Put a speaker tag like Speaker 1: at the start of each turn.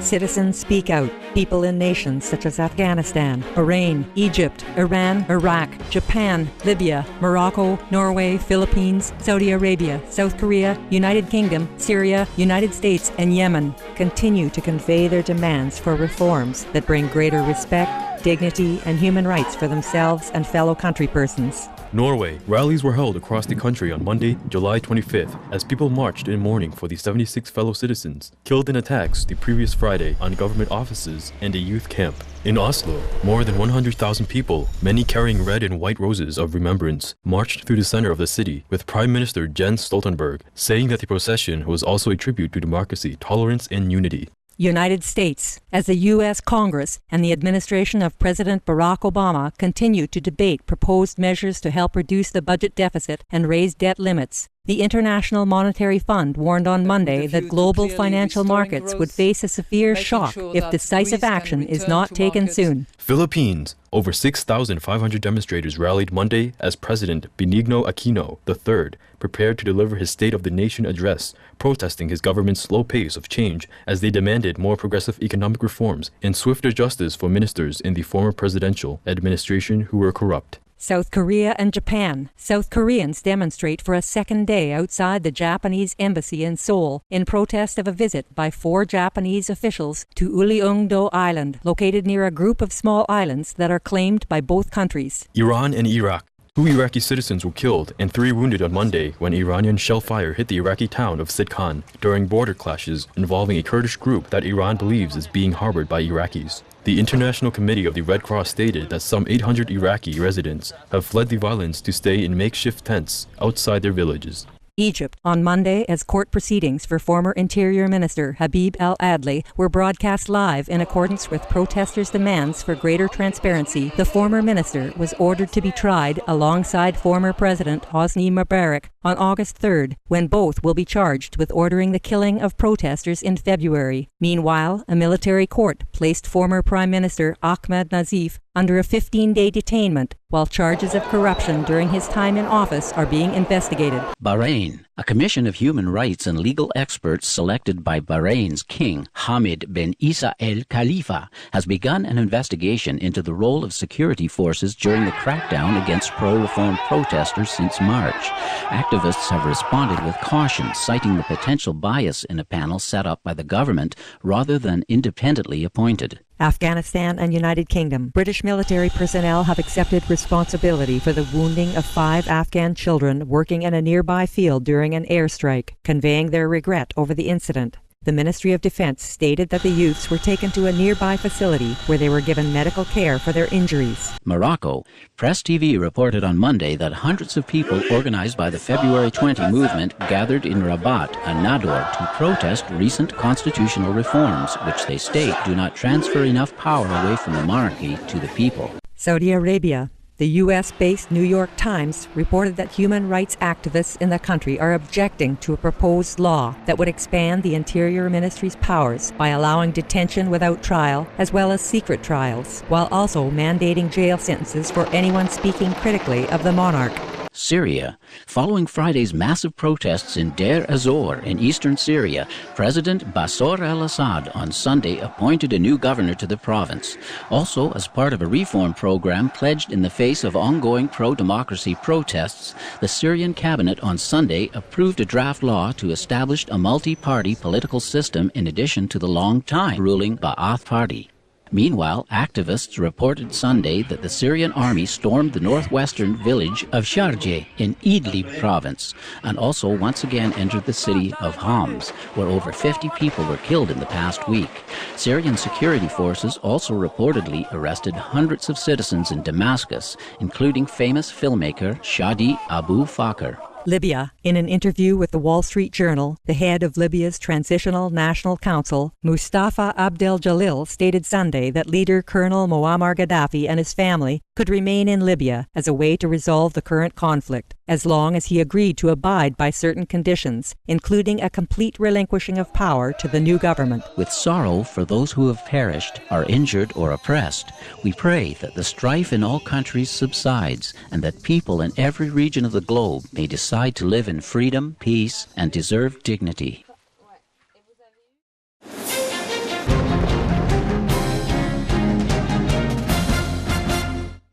Speaker 1: Citizens speak out. People in nations such as Afghanistan, Bahrain, Egypt, Iran, Iraq, Japan, Libya, Morocco, Norway, Philippines, Saudi Arabia, South Korea, United Kingdom, Syria, United States, and Yemen continue to convey their demands for reforms that bring greater respect, dignity, and human rights for themselves and fellow countrypersons.
Speaker 2: Norway, rallies were held across the country on Monday, July 25th, as people marched in mourning for the 76 fellow citizens killed in attacks the previous Friday on government offices and a youth camp. In Oslo, more than 100,000 people, many carrying red and white roses of remembrance, marched through the center of the city, with Prime Minister Jens Stoltenberg saying that the procession was also a tribute to democracy, tolerance, and unity.
Speaker 1: United States, as the U.S. Congress and the administration of President Barack Obama continue to debate proposed measures to help reduce the budget deficit and raise debt limits, the International Monetary Fund warned on Monday that global financial markets would face a severe shock if decisive action is not taken soon.
Speaker 2: Philippines. Over 6,500 demonstrators rallied Monday as President Benigno Aquino III prepared to deliver his State of the Nation address, protesting his government's slow pace of change as they demanded more progressive economic reforms and swifter justice for ministers in the former presidential administration who were corrupt.
Speaker 1: South Korea and Japan. South Koreans demonstrate for a second day outside the Japanese embassy in Seoul in protest of a visit by 4 Japanese officials to Uleungdo Island, located near a group of small islands that are claimed by both countries.
Speaker 2: Iran and Iraq. 2 Iraqi citizens were killed and 3 wounded on Monday when Iranian shell fire hit the Iraqi town of Sidkan during border clashes involving a Kurdish group that Iran believes is being harbored by Iraqis. The International Committee of the Red Cross stated that some 800 Iraqi residents have fled the violence to stay in makeshift tents outside their villages.
Speaker 1: Egypt. On Monday, as court proceedings for former Interior Minister Habib al-Adli were broadcast live in accordance with protesters' demands for greater transparency, the former minister was ordered to be tried alongside former President Hosni Mubarak on August 3rd, when both will be charged with ordering the killing of protesters in February. Meanwhile, a military court placed former Prime Minister Ahmed Nazif under a 15-day detainment while charges of corruption during his time in office are being investigated.
Speaker 3: Bahrain. A commission of human rights and legal experts selected by Bahrain's king, Hamid bin Isa al Khalifa, has begun an investigation into the role of security forces during the crackdown against pro-reform protesters since March. Activists have responded with caution, citing the potential bias in a panel set up by the government rather than independently appointed.
Speaker 1: Afghanistan and United Kingdom. British military personnel have accepted responsibility for the wounding of 5 Afghan children working in a nearby field during an airstrike, conveying their regret over the incident. The Ministry of Defense stated that the youths were taken to a nearby facility where they were given medical care for their injuries.
Speaker 3: Morocco. Press TV reported on Monday that hundreds of people organized by the February 20 movement gathered in Rabat and Nador to protest recent constitutional reforms, which they state do not transfer enough power away from the monarchy to the people.
Speaker 1: Saudi Arabia. The U.S.-based New York Times reported that human rights activists in the country are objecting to a proposed law that would expand the Interior Ministry's powers by allowing detention without trial as well as secret trials, while also mandating jail sentences for anyone speaking critically of the monarch.
Speaker 3: Syria. Following Friday's massive protests in Deir ez-Zor in eastern Syria, President Bashar al-Assad on Sunday appointed a new governor to the province. Also, as part of a reform program pledged in the face of ongoing pro-democracy protests, the Syrian cabinet on Sunday approved a draft law to establish a multi-party political system in addition to the long-time ruling Ba'ath Party. Meanwhile, activists reported Sunday that the Syrian army stormed the northwestern village of Sharjah in Idlib province and also once again entered the city of Homs, where over 50 people were killed in the past week. Syrian security forces also reportedly arrested hundreds of citizens in Damascus, including famous filmmaker Shadi Abu Fakr.
Speaker 1: Libya. In an interview with the Wall Street Journal, the head of Libya's Transitional National Council, Mustafa Abdel Jalil, stated Sunday that leader Colonel Muammar Gaddafi and his family could remain in Libya as a way to resolve the current conflict, as long as he agreed to abide by certain conditions, including a complete relinquishing of power to the new government.
Speaker 3: With sorrow for those who have perished, are injured, or oppressed, we pray that the strife in all countries subsides and that people in every region of the globe may decide to live in freedom, peace, and deserved dignity.